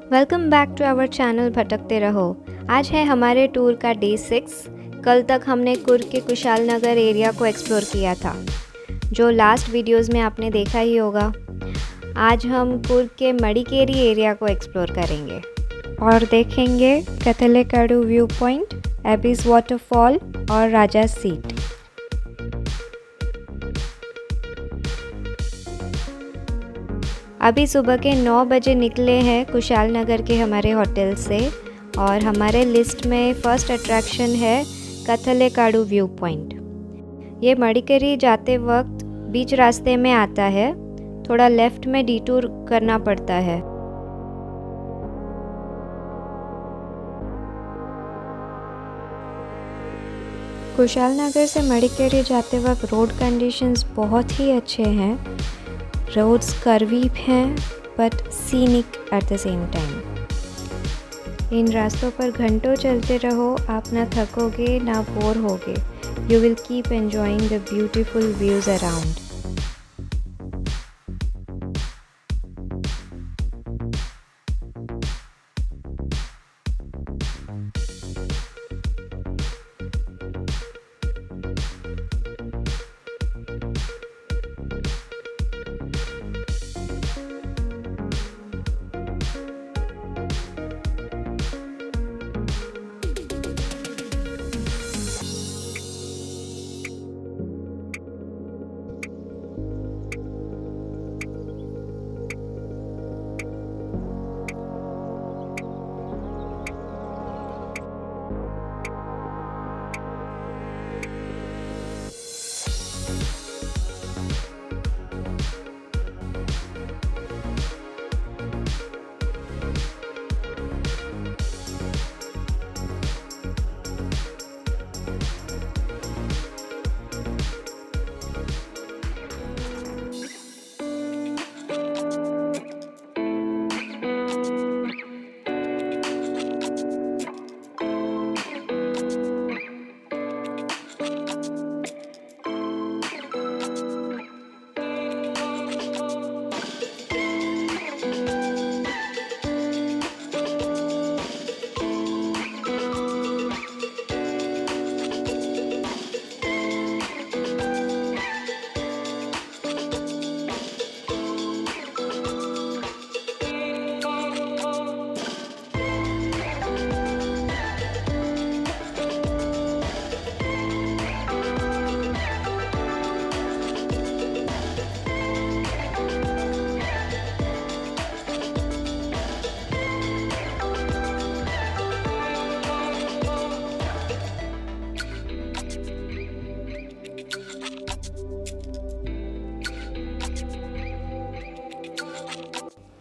Welcome back to our channel भटकते रहो। आज है हमारे टूर का डे 6। कल तक हमने कुर्ग के कुशाल नगर एरिया को एक्सप्लोर किया था, जो लास्ट वीडियोस में आपने देखा ही होगा। आज हम कुर्ग के मडिकेरी एरिया को एक्सप्लोर करेंगे और देखेंगे कथलेकाडु व्यू पॉइंट, एबीज वाटरफॉल और राजा सीट। अभी सुबह के 9 बजे निकले हैं कुशाल नगर के हमारे होटल से और हमारे लिस्ट में फ़र्स्ट अट्रैक्शन है कथलेकाडु व्यू पॉइंट। ये मडिकेरी जाते वक्त बीच रास्ते में आता है, थोड़ा लेफ़्ट में डिटूर करना पड़ता है। कुशाल नगर से मडिकेरी जाते वक्त रोड कंडीशंस बहुत ही अच्छे हैं। रोड्स कर्वी हैं but scenic at the same time. इन रास्तों पर घंटों चलते रहो, आप ना थकोगे ना बोर होगे। You will keep enjoying the beautiful views around.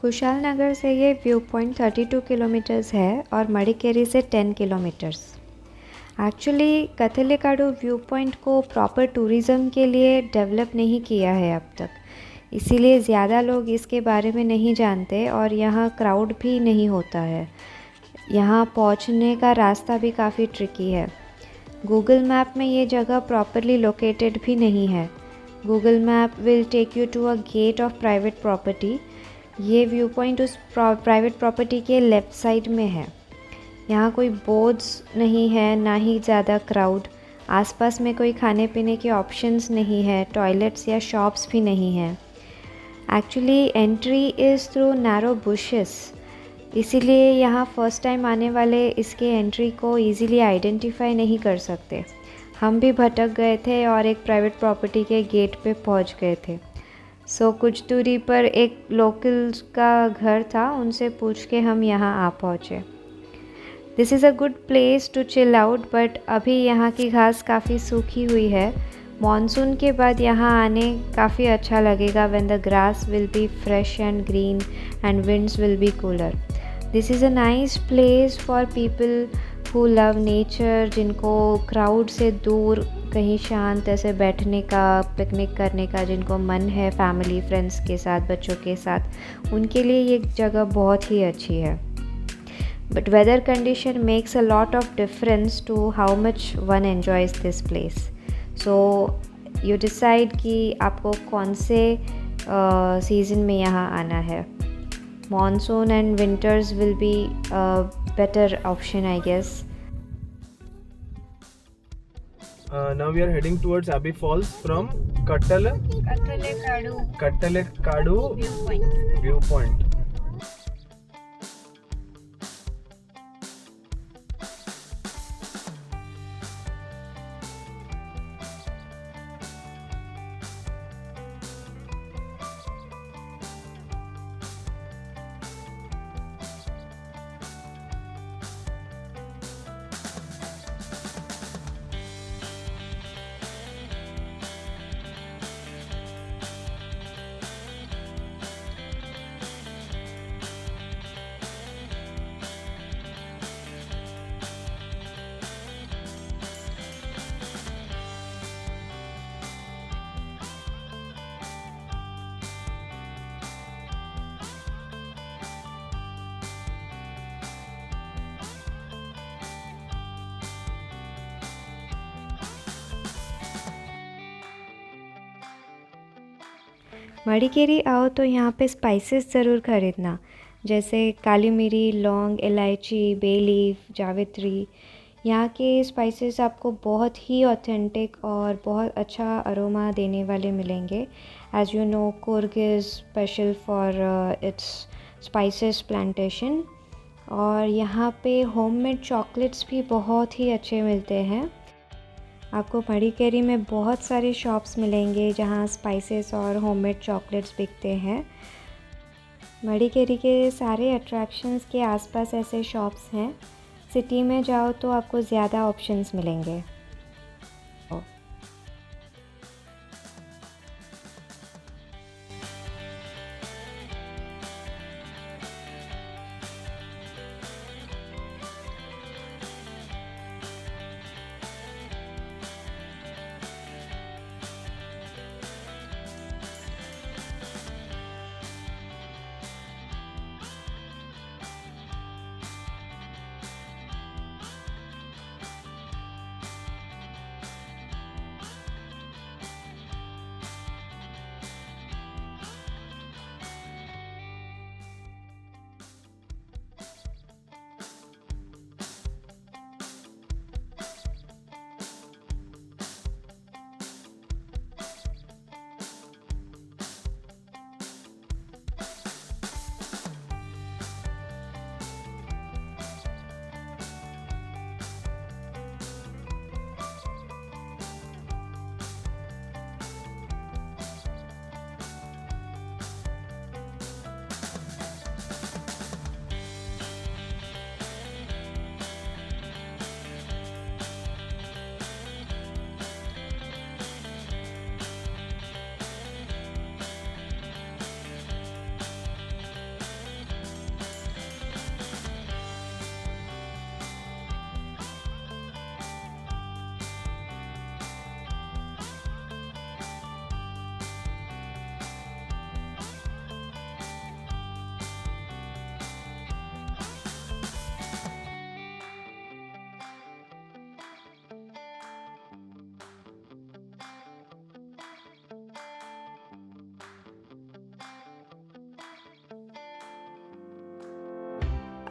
Kushalnagar से ये व्यू पॉइंट 32 किलोमीटर्स है और मडिकेरी से 10 किलोमीटर्स। एक्चुअली कथलेकाडु व्यू पॉइंट को प्रॉपर टूरिज़्म के लिए डेवलप नहीं किया है अब तक, इसीलिए ज़्यादा लोग इसके बारे में नहीं जानते और यहाँ क्राउड भी नहीं होता है। यहाँ पहुँचने का रास्ता भी काफ़ी ट्रिकी है। गूगल मैप में ये जगह प्रॉपरली लोकेटेड भी नहीं है। Google map will take you to a gate of private property. ये व्यू पॉइंट उस प्राइवेट प्रॉपर्टी के लेफ़्ट साइड में है। यहाँ कोई बोर्ड्स नहीं है, ना ही ज़्यादा क्राउड। आसपास में कोई खाने पीने के ऑप्शंस नहीं है, टॉयलेट्स या शॉप्स भी नहीं हैं। Actually entry is through narrow bushes, इसीलिए यहाँ फ़र्स्ट टाइम आने वाले इसके एंट्री को इजीली आइडेंटिफाई नहीं कर सकते। हम भी भटक गए थे और एक प्राइवेट प्रॉपर्टी के गेट पे पहुँच गए थे। कुछ दूरी पर एक लोकल्स का घर था, उनसे पूछ के हम यहाँ आ पहुँचे। This is a good place to chill out, but अभी यहाँ की घास काफ़ी सूखी हुई है। मॉनसून के बाद यहाँ आने काफ़ी अच्छा लगेगा when the grass will be fresh and green and winds will be cooler. This is a nice place for people who love nature, जिनको क्राउड से दूर कहीं शांत ऐसे बैठने का, पिकनिक करने का जिनको मन है फैमिली फ्रेंड्स के साथ, बच्चों के साथ, उनके लिए ये जगह बहुत ही अच्छी है। But weather condition makes a lot of difference to how much one enjoys this place. So you decide कि आपको कौन से सीज़न में यहाँ आना है। monsoon and winters will be a better option, I guess. Now we are heading towards Abbey Falls from Kattalekadu viewpoint. Madikeri आओ तो यहाँ पे स्पाइसेस ज़रूर ख़रीदना, जैसे काली मिरी, लौंग, इलायची, बे लीफ, जावित्री। यहाँ के स्पाइसेस आपको बहुत ही ऑथेंटिक और बहुत अच्छा अरोमा देने वाले मिलेंगे। As you know, Coorg is special for its spices plantation. और यहाँ पे होममेड चॉकलेट्स भी बहुत ही अच्छे मिलते हैं। आपको मडिकेरी में बहुत सारे शॉप्स मिलेंगे जहाँ स्पाइसेस और होममेड चॉकलेट्स बिकते हैं। मडिकेरी के सारे अट्रैक्शंस के आसपास ऐसे शॉप्स हैं। सिटी में जाओ तो आपको ज़्यादा ऑप्शंस मिलेंगे।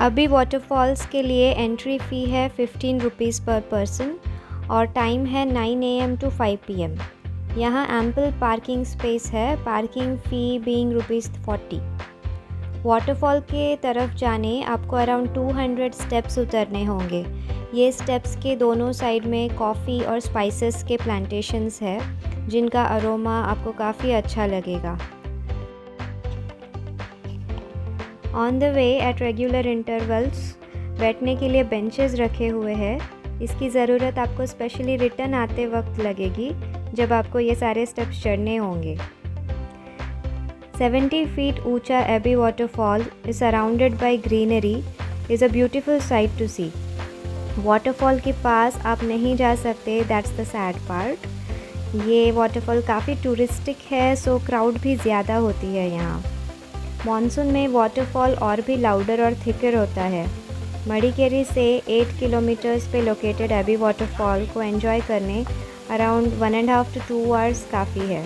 अभी वाटरफॉल्स के लिए एंट्री फ़ी है 15 रुपीज़ पर पर्सन और टाइम है 9 AM to 5 PM। यहाँ एम्पल पार्किंग स्पेस है, पार्किंग फ़ी बीइंग ₹40। वाटरफॉल के तरफ जाने आपको अराउंड 200 स्टेप्स उतरने होंगे। ये स्टेप्स के दोनों साइड में कॉफ़ी और स्पाइसेस के प्लांटेशंस है, जिनका अरोमा आपको काफ़ी अच्छा लगेगा। On the way at regular intervals बैठने के लिए बेंचेस रखे हुए हैं। इसकी ज़रूरत आपको स्पेशली रिटर्न आते वक्त लगेगी, जब आपको ये सारे स्टेप्स चढ़ने होंगे। 70 फीट ऊंचा Abbey waterfall is surrounded by greenery, is a beautiful sight to see. Waterfall के पास आप नहीं जा सकते, दैट्स द सैड पार्ट। ये वाटरफॉल काफ़ी टूरिस्टिक है, सो क्राउड भी ज़्यादा होती है यहाँ। मॉनसून में वाटरफॉल और भी लाउडर और थिकर होता है। मडिकेरी से 8 किलोमीटर्स पे लोकेटेड एबी वाटरफॉल को एंजॉय करने अराउंड 1.5 to 2 hours काफ़ी है।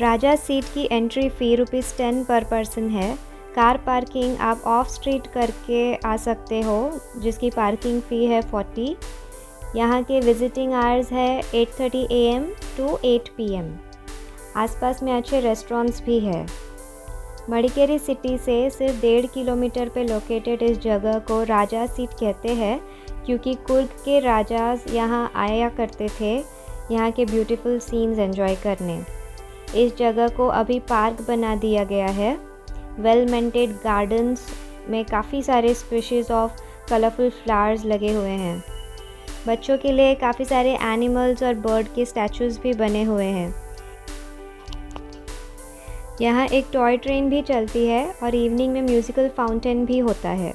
राजा सीट की एंट्री फ़ी ₹10 पर पर्सन है। कार पार्किंग आप ऑफ स्ट्रीट करके आ सकते हो, जिसकी पार्किंग फ़ी है 40। यहाँ के विजिटिंग आवर्स है 8:30 AM to 8 PM। आसपास में अच्छे रेस्टोरेंट्स भी है। मडिकेरी सिटी से सिर्फ 1.5 किलोमीटर पे लोकेटेड इस जगह को राजा सीट कहते हैं, क्योंकि कुर्ग के राजाज यहाँ आया करते थे यहाँ के ब्यूटीफुल सीन्स एंजॉय करने। इस जगह को अभी पार्क बना दिया गया है। वेल मेंटेड गार्डन्स में काफ़ी सारे स्पीशीज़ ऑफ कलरफुल फ्लावर्स लगे हुए हैं। बच्चों के लिए काफ़ी सारे एनिमल्स और बर्ड के स्टैचूज़ भी बने हुए हैं। यहाँ एक टॉय ट्रेन भी चलती है और इवनिंग में म्यूज़िकल फाउंटेन भी होता है।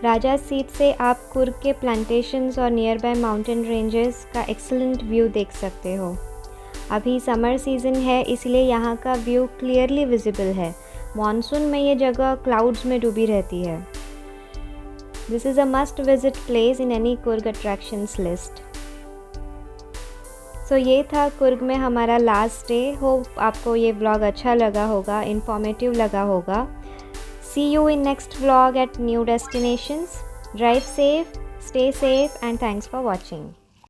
राजा सीट से आप कुर्ग के प्लांटेशंस और नियर बाय माउंटेन रेंजेस का एक्सीलेंट व्यू देख सकते हो। अभी समर सीज़न है, इसलिए यहाँ का व्यू क्लियरली विजिबल है। मॉनसून में ये जगह क्लाउड्स में डूबी रहती है। This is a must visit place in any Coorg attractions list. So ये था कुर्ग में हमारा लास्ट डे। होप आपको ये व्लॉग अच्छा लगा होगा, इन्फॉर्मेटिव लगा होगा। See you in next vlog at new destinations. Drive safe, stay safe, and thanks for watching.